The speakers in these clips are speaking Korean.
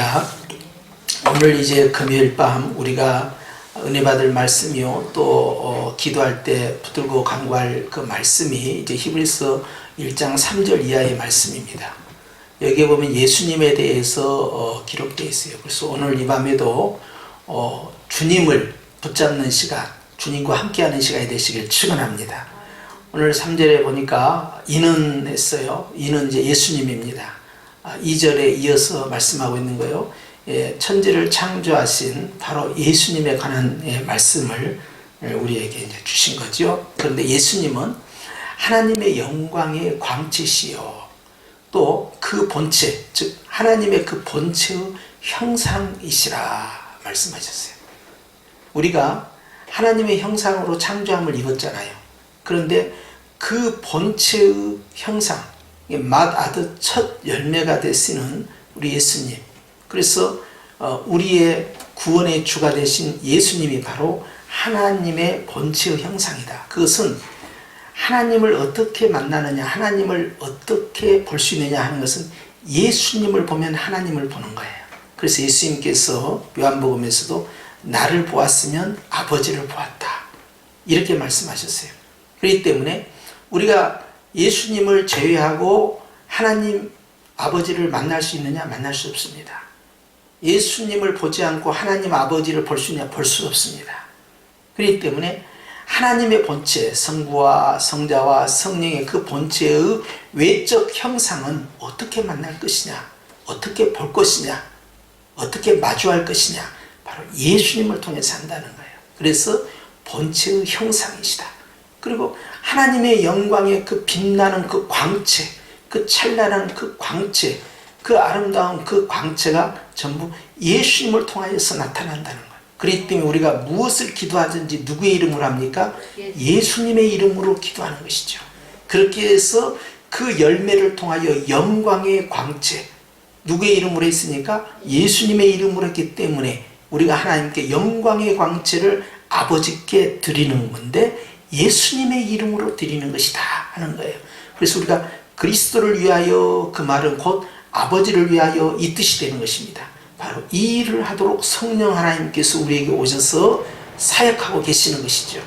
할렐루야. 오늘 이제 금요일 밤 우리가 은혜 받을 말씀이요, 또 기도할 때 붙들고 간구할 그 말씀이 이제 히브리서 1장 3절 이하의 말씀입니다. 여기에 보면 예수님에 대해서 기록되어 있어요. 그래서 오늘 이 밤에도 주님을 붙잡는 시간, 주님과 함께하는 시간이 되시길 축원합니다. 오늘 3절에 보니까 이는 했어요. 이는 이제 예수님입니다. 2절에 이어서 말씀하고 있는 거예요. 천지를 창조하신 바로 예수님에 관한 말씀을 우리에게 이제 주신 거죠. 그런데 예수님은 하나님의 영광의 광채시요, 또 그 본체, 즉 하나님의 그 본체의 형상이시라 말씀하셨어요. 우리가 하나님의 형상으로 창조함을 입었잖아요. 그런데 그 본체의 형상, 맏아들 첫 열매가 되시는 우리 예수님, 그래서 우리의 구원의 주가 되신 예수님이 바로 하나님의 본체의 형상이다. 그것은 하나님을 어떻게 만나느냐, 하나님을 어떻게 볼 수 있느냐 하는 것은 예수님을 보면 하나님을 보는 거예요. 그래서 예수님께서 요한복음에서도 나를 보았으면 아버지를 보았다, 이렇게 말씀하셨어요. 그렇기 때문에 우리가 예수님을 제외하고 하나님 아버지를 만날 수 있느냐? 만날 수 없습니다. 예수님을 보지 않고 하나님 아버지를 볼 수 있느냐? 볼 수 없습니다. 그렇기 때문에 하나님의 본체, 성부와 성자와 성령의 그 본체의 외적 형상은 어떻게 만날 것이냐, 어떻게 볼 것이냐, 어떻게 마주할 것이냐, 바로 예수님을 통해서 한다는 거예요. 그래서 본체의 형상이시다. 그리고 하나님의 영광의 그 빛나는 그 광채, 그 찬란한 그 광채, 그 아름다운 그 광채가 전부 예수님을 통하여서 나타난다는 거예요. 그렇기 때문에 우리가 무엇을 기도하든지 누구의 이름으로 합니까? 예수님의 이름으로 기도하는 것이죠. 그렇게 해서 그 열매를 통하여 영광의 광채, 누구의 이름으로 했으니까? 예수님의 이름으로 했기 때문에 우리가 하나님께 영광의 광채를 아버지께 드리는 건데 예수님의 이름으로 드리는 것이다 하는 거예요. 그래서 우리가 그리스도를 위하여, 그 말은 곧 아버지를 위하여 이 뜻이 되는 것입니다. 바로 이 일을 하도록 성령 하나님께서 우리에게 오셔서 사역하고 계시는 것이죠.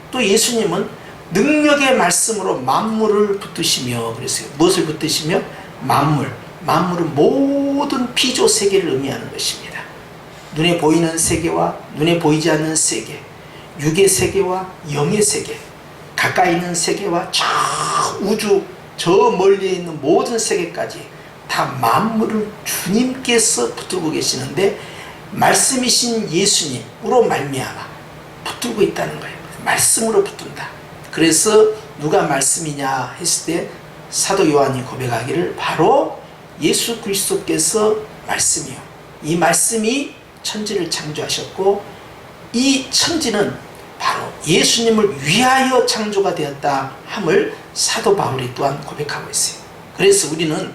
또 예수님은 능력의 말씀으로 만물을 붙드시며, 그랬어요. 무엇을 붙드시며? 만물. 만물은 모든 피조 세계를 의미하는 것입니다. 눈에 보이는 세계와 눈에 보이지 않는 세계, 육의 세계와 영의 세계, 가까이 있는 세계와 저 우주 저 멀리 있는 모든 세계까지 다 만물을 주님께서 붙들고 계시는데 말씀이신 예수님으로 말미암아 붙들고 있다는 거예요. 말씀으로 붙든다. 그래서 누가 말씀이냐 했을 때 사도 요한이 고백하기를 바로 예수 그리스도께서 말씀이요, 이 말씀이 천지를 창조하셨고 이 천지는 바로 예수님을 위하여 창조가 되었다 함을 사도 바울이 또한 고백하고 있어요. 그래서 우리는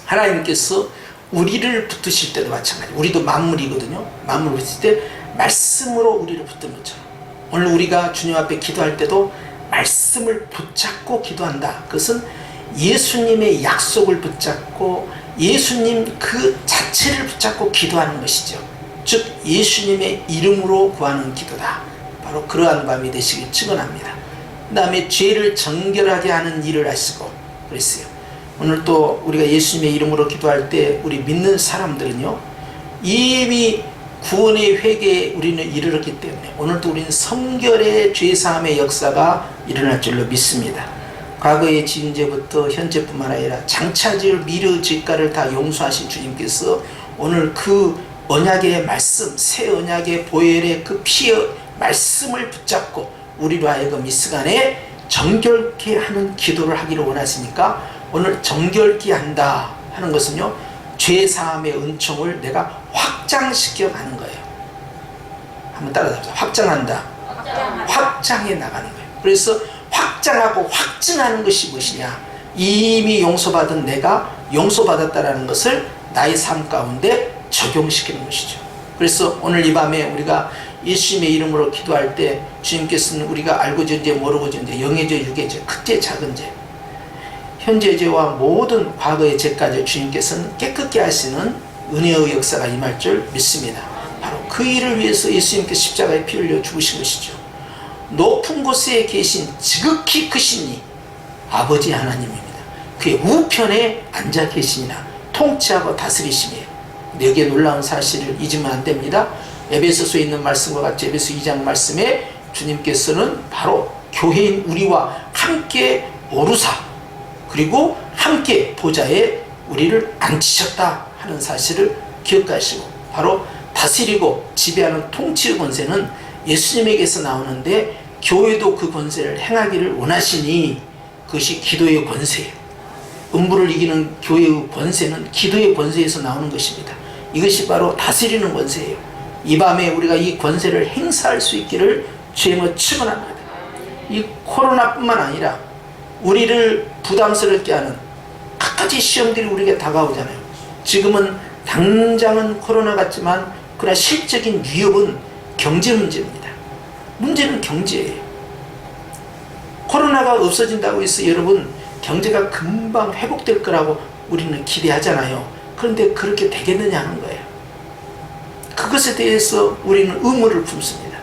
하나님께서 우리를 붙드실 때도 마찬가지, 우리도 만물이거든요. 만물을 붙일 때 말씀으로 우리를 붙든 것처럼 오늘 우리가 주님 앞에 기도할 때도 말씀을 붙잡고 기도한다. 그것은 예수님의 약속을 붙잡고 예수님 그 자체를 붙잡고 기도하는 것이죠. 즉 예수님의 이름으로 구하는 기도다. 바로 그러한 밤이 되시길 축원합니다. 그 다음에 죄를 정결하게 하는 일을 하시고 그랬어요. 오늘 또 우리가 예수님의 이름으로 기도할 때 우리 믿는 사람들은요, 이미 구원의 회개에 우리는 이르렀기 때문에 오늘도 우리는 성결의 죄사함의 역사가 일어날 줄로 믿습니다. 과거의 지은죄부터 현재뿐만 아니라 장차지을 미르 질가를 다 용서하신 주님께서 오늘 그 언약의 말씀, 새 언약의 보혈의 그 피의 말씀을 붙잡고 우리로 하여금 이 시간에 정결케 하는 기도를 하기를 원하시니까 오늘 정결케 한다 하는 것은요, 죄사함의 은총을 내가 확장시켜 가는 거예요. 한번 따라잡자. 확장한다. 확장해 나가는 거예요. 그래서 확장하고 확증하는 것이 무엇이냐? 이미 용서받은 내가 용서받았다라는 것을 나의 삶 가운데 적용시키는 것이죠. 그래서 오늘 이 밤에 우리가 예수님의 이름으로 기도할 때 주님께서는 우리가 알고 진 죄, 모르고 진 죄, 영의 죄, 육의 죄, 큰 죄, 작은 죄, 현재 죄와 모든 과거의 죄까지 주님께서는 깨끗게 하시는 은혜의 역사가 임할 줄 믿습니다. 바로 그 일을 위해서 예수님께서 십자가에 피 흘려 죽으신 것이죠. 높은 곳에 계신 지극히 크신 이 아버지 하나님입니다. 그의 우편에 앉아 계시니라 통치하고 다스리심이에요. 여기에 놀라운 사실을 잊으면 안 됩니다. 에베소서에 있는 말씀과 같이 에베소 2장 말씀에 주님께서는 바로 교회인 우리와 함께 오르사 그리고 함께 보좌에 우리를 앉히셨다 하는 사실을 기억하시고 바로 다스리고 지배하는 통치의 권세는 예수님에게서 나오는데 교회도 그 권세를 행하기를 원하시니 그것이 기도의 권세예요. 음부를 이기는 교회의 권세는 기도의 권세에서 나오는 것입니다. 이것이 바로 다스리는 권세예요. 이 밤에 우리가 이 권세를 행사할 수 있기를 주님을 축원합니다. 이 코로나뿐만 아니라 우리를 부담스럽게 하는 갖가지 시험들이 우리에게 다가오잖아요. 지금은 당장은 코로나 같지만 그러나 실적인 위협은 경제 문제입니다. 문제는 경제예요. 코로나가 없어진다고 해서 여러분 경제가 금방 회복될 거라고 우리는 기대하잖아요. 그런데 그렇게 되겠느냐 하는 거예요. 그것에 대해서 우리는 의문을 품습니다.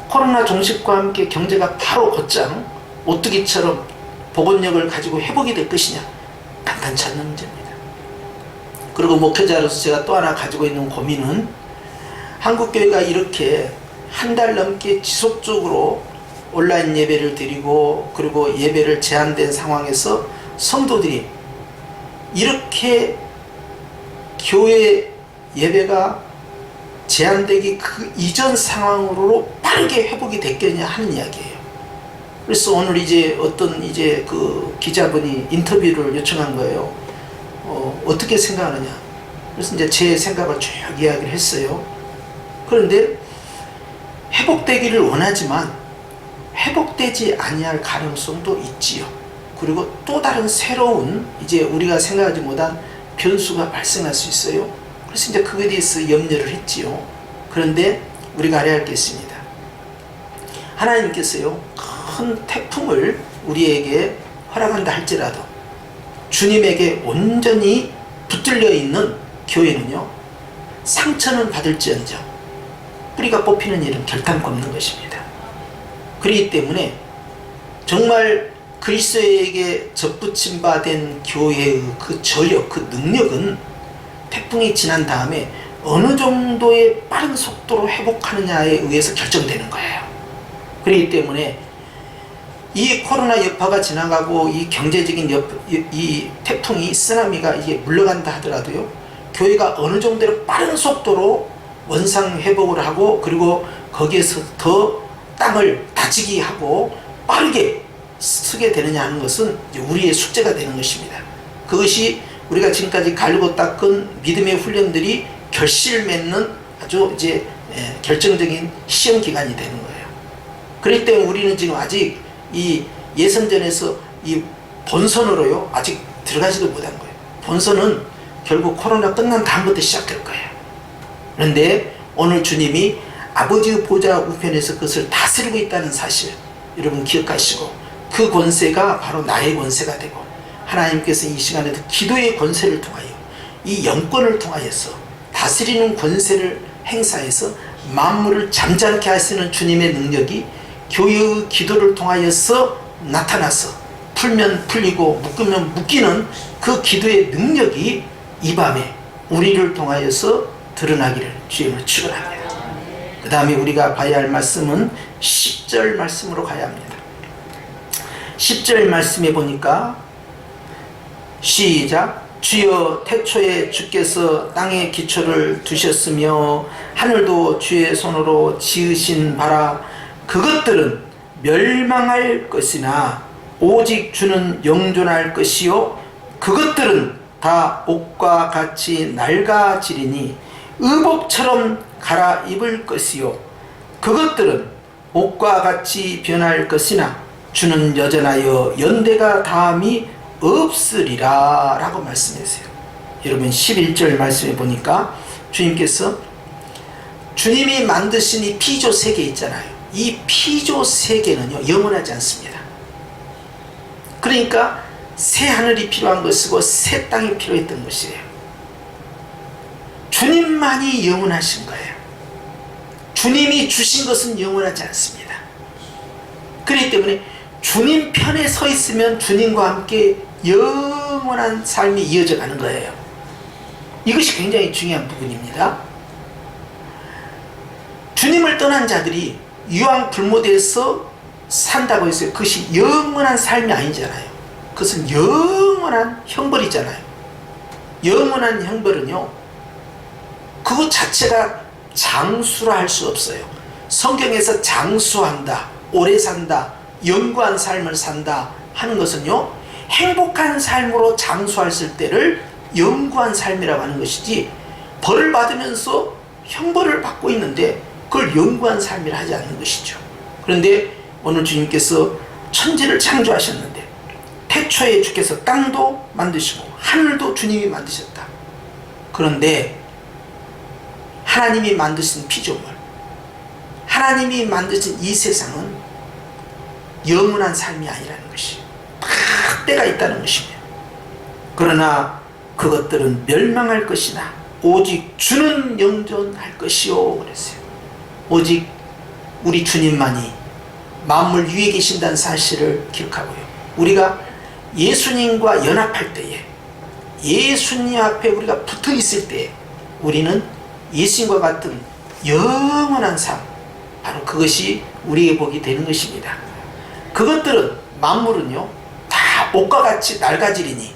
코로나 종식과 함께 경제가 바로 곧장 오뚜기처럼 복원력을 가지고 회복이 될 것이냐? 간단치 않은 문제입니다. 그리고 목회자로서 제가 또 하나 가지고 있는 고민은 한국교회가 이렇게 한 달 넘게 지속적으로 온라인 예배를 드리고 그리고 예배를 제한된 상황에서 성도들이 이렇게 교회 예배가 제한되기 그 이전 상황으로 빠르게 회복이 됐겠냐 하는 이야기예요. 그래서 오늘 이제 어떤 이제 그 기자분이 인터뷰를 요청한 거예요. 어떻게 생각하느냐. 그래서 이제 제 생각을 쭉 이야기를 했어요. 그런데 회복되기를 원하지만 회복되지 아니할 가능성도 있지요. 그리고 또 다른 새로운 이제 우리가 생각하지 못한 변수가 발생할 수 있어요. 그래서 이제 그거에 대해서 염려를 했지요. 그런데 우리가 알아야 할 게 있습니다. 하나님께서요 큰 태풍을 우리에게 허락한다 할지라도 주님에게 온전히 붙들려 있는 교회는요 상처는 받을지언정 뿌리가 뽑히는 일은 결단코 없는 것입니다. 그렇기 때문에 정말 그리스도에게 접붙임 바 된 교회의 그 저력, 그 능력은 태풍이 지난 다음에 어느 정도의 빠른 속도로 회복하느냐에 의해서 결정되는 거예요. 그렇기 때문에 이 코로나 여파가 지나가고 이 경제적인 이 태풍이 쓰나미가 이게 물러간다 하더라도요 교회가 어느 정도로 빠른 속도로 원상 회복을 하고 그리고 거기에서 더 땅을 다지기 하고 빠르게 서게 되느냐 하는 것은 우리의 숙제가 되는 것입니다. 그것이 우리가 지금까지 갈고 닦은 믿음의 훈련들이 결실을 맺는 아주 이제 결정적인 시험 기간이 되는 거예요. 그렇기 때문에 우리는 지금 아직 이 예선전에서 이 본선으로요 아직 들어가지도 못한 거예요. 본선은 결국 코로나 끝난 다음부터 시작될 거예요. 그런데 오늘 주님이 아버지의 보좌 우편에서 그것을 다스리고 있다는 사실 여러분 기억하시고 그 권세가 바로 나의 권세가 되고 하나님께서 이 시간에도 기도의 권세를 통하여 이 영권을 통하여서 다스리는 권세를 행사해서 만물을 잠잠케 하시는 주님의 능력이 교회의 기도를 통하여서 나타나서 풀면 풀리고 묶으면 묶이는 그 기도의 능력이 이 밤에 우리를 통하여서 드러나기를 주님을 축원합니다. 그 다음에 우리가 봐야 할 말씀은 10절 말씀으로 가야 합니다. 10절 말씀에 보니까 시작 주여 태초에 주께서 땅의 기초를 두셨으며 하늘도 주의 손으로 지으신 바라 그것들은 멸망할 것이나 오직 주는 영존할 것이요 그것들은 다 옷과 같이 낡아지리니 의복처럼 갈아입을 것이요 그것들은 옷과 같이 변할 것이나 주는 여전하여 연대가 다함이 없으리라 라고 말씀하세요. 여러분 11절 말씀해 보니까 주님께서 주님이 만드신 이 피조 세계 있잖아요. 이 피조 세계는요 영원하지 않습니다. 그러니까 새 하늘이 필요한 것이고 새 땅이 필요했던 것이에요. 주님만이 영원하신 거예요. 주님이 주신 것은 영원하지 않습니다. 그렇기 때문에 주님 편에 서 있으면 주님과 함께 영원한 삶이 이어져 가는 거예요. 이것이 굉장히 중요한 부분입니다. 주님을 떠난 자들이 유황불모대에서 산다고 했어요. 그것이 영원한 삶이 아니잖아요. 그것은 영원한 형벌이잖아요. 영원한 형벌은요, 그것 자체가 장수라 할 수 없어요. 성경에서 장수한다, 오래 산다, 영구한 삶을 산다 하는 것은요, 행복한 삶으로 장수했을 때를 영구한 삶이라고 하는 것이지, 벌을 받으면서 형벌을 받고 있는데 그걸 영구한 삶이라 하지 않는 것이죠. 그런데 오늘 주님께서 천지를 창조하셨는데 태초에 주께서 땅도 만드시고 하늘도 주님이 만드셨다. 그런데 하나님이 만드신 피조물, 하나님이 만드신 이 세상은 영원한 삶이 아니라는 것이 다 때가 있다는 것입니다. 그러나 그것들은 멸망할 것이나 오직 주는 영존할 것이요 그랬어요. 오직 우리 주님만이 만물 위에 계신다는 사실을 기억하고요. 우리가 예수님과 연합할 때에, 예수님 앞에 우리가 붙어 있을 때에 우리는 예수님과 같은 영원한 삶, 바로 그것이 우리의 복이 되는 것입니다. 그것들은, 만물은요, 다 옷과 같이 낡아지리니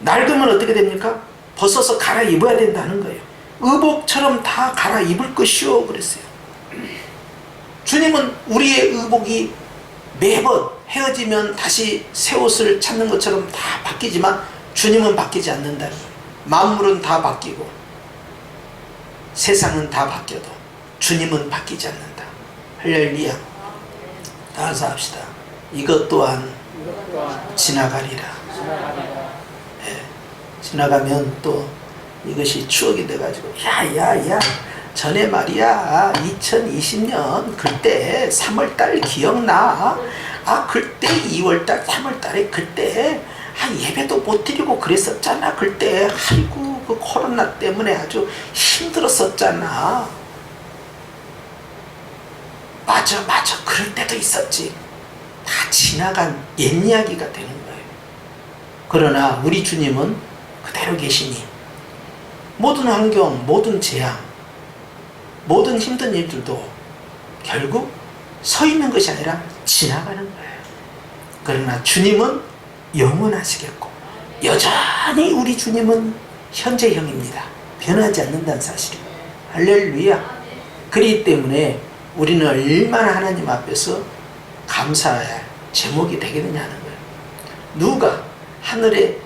낡으면 어떻게 됩니까? 벗어서 갈아입어야 된다는 거예요. 의복처럼 다 갈아입을 것이요 그랬어요. 주님은 우리의 의복이 매번 헤어지면 다시 새 옷을 찾는 것처럼 다 바뀌지만 주님은 바뀌지 않는다는 거예요. 만물은 다 바뀌고 세상은 다 바뀌어도 주님은 바뀌지 않는다. 할렐루야. 따라서 합시다. 이것 또한 지나가리라. 네. 지나가면 또 이것이 추억이 돼가지고 야야야, 전에 말이야 2020년 그때 3월달 기억나? 아 그때 2월달 3월달에 그때 예배도 못 드리고 그랬었잖아. 그때 아이고 그 코로나 때문에 아주 힘들었었잖아. 맞아 그럴 때도 있었지. 다 지나간 옛 이야기가 되는 거예요. 그러나 우리 주님은 그대로 계시니 모든 환경, 모든 재앙, 모든 힘든 일들도 결국 서 있는 것이 아니라 지나가는 거예요. 그러나 주님은 영원하시겠고 여전히 우리 주님은 현재형입니다. 변하지 않는다는 사실입니다. 할렐루야. 그렇기 때문에 우리는 얼마나 하나님 앞에서 감사해야 할 제목이 되겠느냐 하는 거예요. 누가 하늘의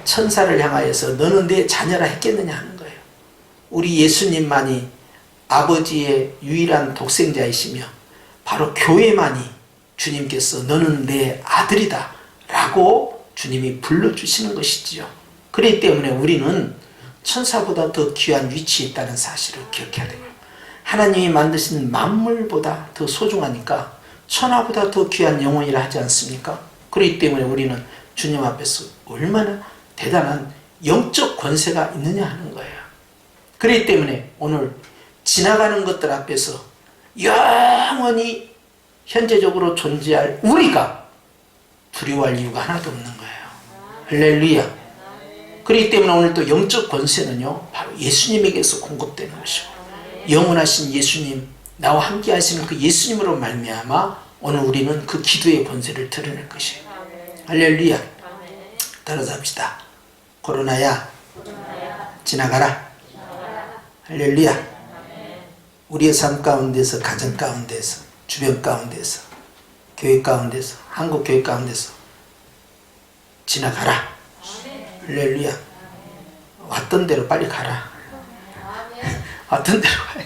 천사를 향하여서 너는 내 자녀라 했겠느냐 하는 거예요. 우리 예수님만이 아버지의 유일한 독생자이시며 바로 교회만이 주님께서 너는 내 아들이다 라고 주님이 불러주시는 것이지요. 그렇기 때문에 우리는 천사보다 더 귀한 위치에 있다는 사실을 기억해야 돼요. 하나님이 만드신 만물보다 더 소중하니까 천하보다 더 귀한 영혼이라 하지 않습니까? 그렇기 때문에 우리는 주님 앞에서 얼마나 대단한 영적 권세가 있느냐 하는 거예요. 그렇기 때문에 오늘 지나가는 것들 앞에서 영원히 현재적으로 존재할 우리가 두려워할 이유가 하나도 없는 거예요. 할렐루야. 그렇기 때문에 오늘 또 영적 권세는요 바로 예수님에게서 공급되는 것이고 영원하신 예수님, 나와 함께 하시는 그 예수님으로 말미암아 오늘 우리는 그 기도의 권세를 드러낼 것이에요. 할렐루야. 따라서 합시다. 코로나야 지나가라. 할렐루야. 우리의 삶 가운데서, 가정 가운데서, 주변 가운데서, 교회 가운데서, 한국 교회 가운데서 지나가라. 할렐루야. 왔던 대로 빨리 가라. 왔던 대로 가야.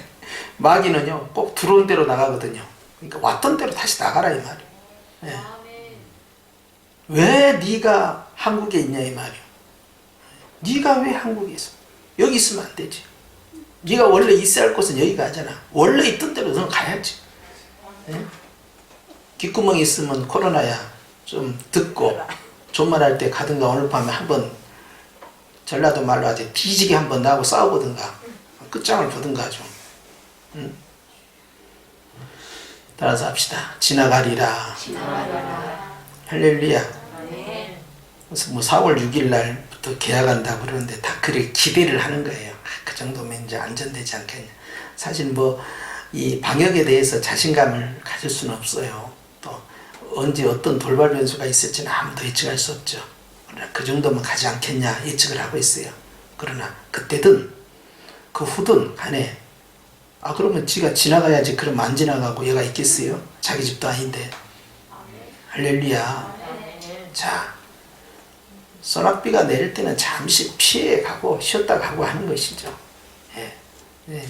마귀는요 꼭 들어온 대로 나가거든요. 그러니까 왔던 대로 다시 나가라 이 말이에요. 네. 왜 네가 한국에 있냐 이 말이에요. 네가 왜 한국에 있어? 여기 있으면 안 되지. 네가 원래 있어야 할 곳은 여기가 아니잖아. 원래 있던 대로 너는 가야지. 네? 귓구멍이 있으면 코로나야 좀 듣고 존말할 때 가든가 오늘 밤에 한번 전라도 말로 하지 뒤지게 한번 나하고 싸워보든가. 끝장을 보든가 하죠. 따라서 합시다. 지나가리라. 할렐루야. 그래서 뭐 4월 6일 날부터 계약한다고 그러는데 다 그를 기대를 하는 거예요. 그 정도면 이제 안전되지 않겠냐. 사실 뭐 이 방역에 대해서 자신감을 가질 수는 없어요. 또 언제 어떤 돌발 변수가 있을지는 아무도 예측할 수 없죠. 그러나 그 정도면 가지 않겠냐 예측을 하고 있어요. 그러나 그때든 그 후든 간에 그러면 지가 지나가야지. 그러면 안 지나가고 얘가 있겠어요? 자기 집도 아닌데. 할렐루야. 자, 소낙비가 내릴 때는 잠시 피해 가고 쉬었다 가고 하는 것이죠. 예.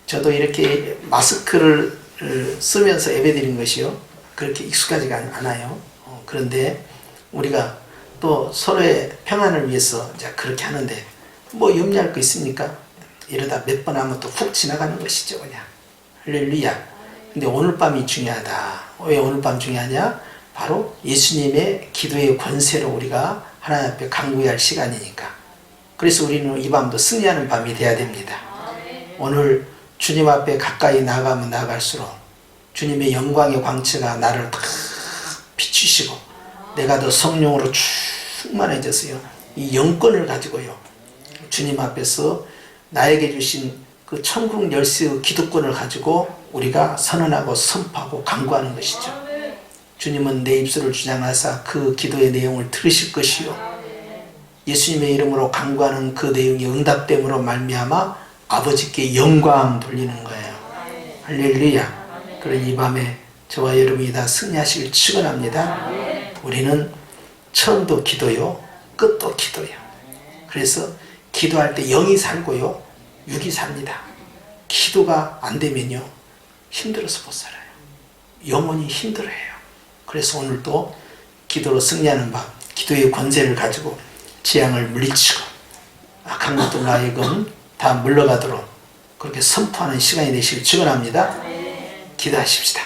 저도 이렇게 마스크를 쓰면서 예배드린 것이요, 그렇게 익숙하지가 않아요. 그런데 우리가 또 서로의 평안을 위해서 이제 그렇게 하는데 뭐 염려할 거 있습니까? 이러다 몇 번 하면 또 훅 지나가는 것이죠, 그냥. 할렐루야. 근데 오늘 밤이 중요하다. 왜 오늘 밤 중요하냐? 바로 예수님의 기도의 권세로 우리가 하나님 앞에 간구해야 할 시간이니까. 그래서 우리는 이 밤도 승리하는 밤이 돼야 됩니다. 오늘 주님 앞에 가까이 나아가면 나아갈수록 주님의 영광의 광채가 나를 다 비추시고 내가 더 성령으로 충만해져서요, 이 영권을 가지고요, 주님 앞에서 나에게 주신 그 천국 열쇠의 기도권을 가지고 우리가 선언하고 선포하고 간구하는 것이죠. 주님은 내 입술을 주장하사 그 기도의 내용을 들으실 것이요, 예수님의 이름으로 간구하는 그 내용이 응답됨으로 말미암아 아버지께 영광 돌리는 거예요. 할렐루야. 그런 이 밤에 저와 여러분이 다 승리하시길 축원합니다. 우리는 처음도 기도요, 끝도 기도요. 그래서 기도할 때 영이 살고요, 육이 삽니다. 기도가 안 되면요, 힘들어서 못 살아요. 영혼이 힘들어해요. 그래서 오늘도 기도로 승리하는 밤, 기도의 권세를 가지고 재앙을 물리치고 악한 것들로 하여금 다 물러가도록 그렇게 선포하는 시간이 되시길 축원합니다. 기도하십시다.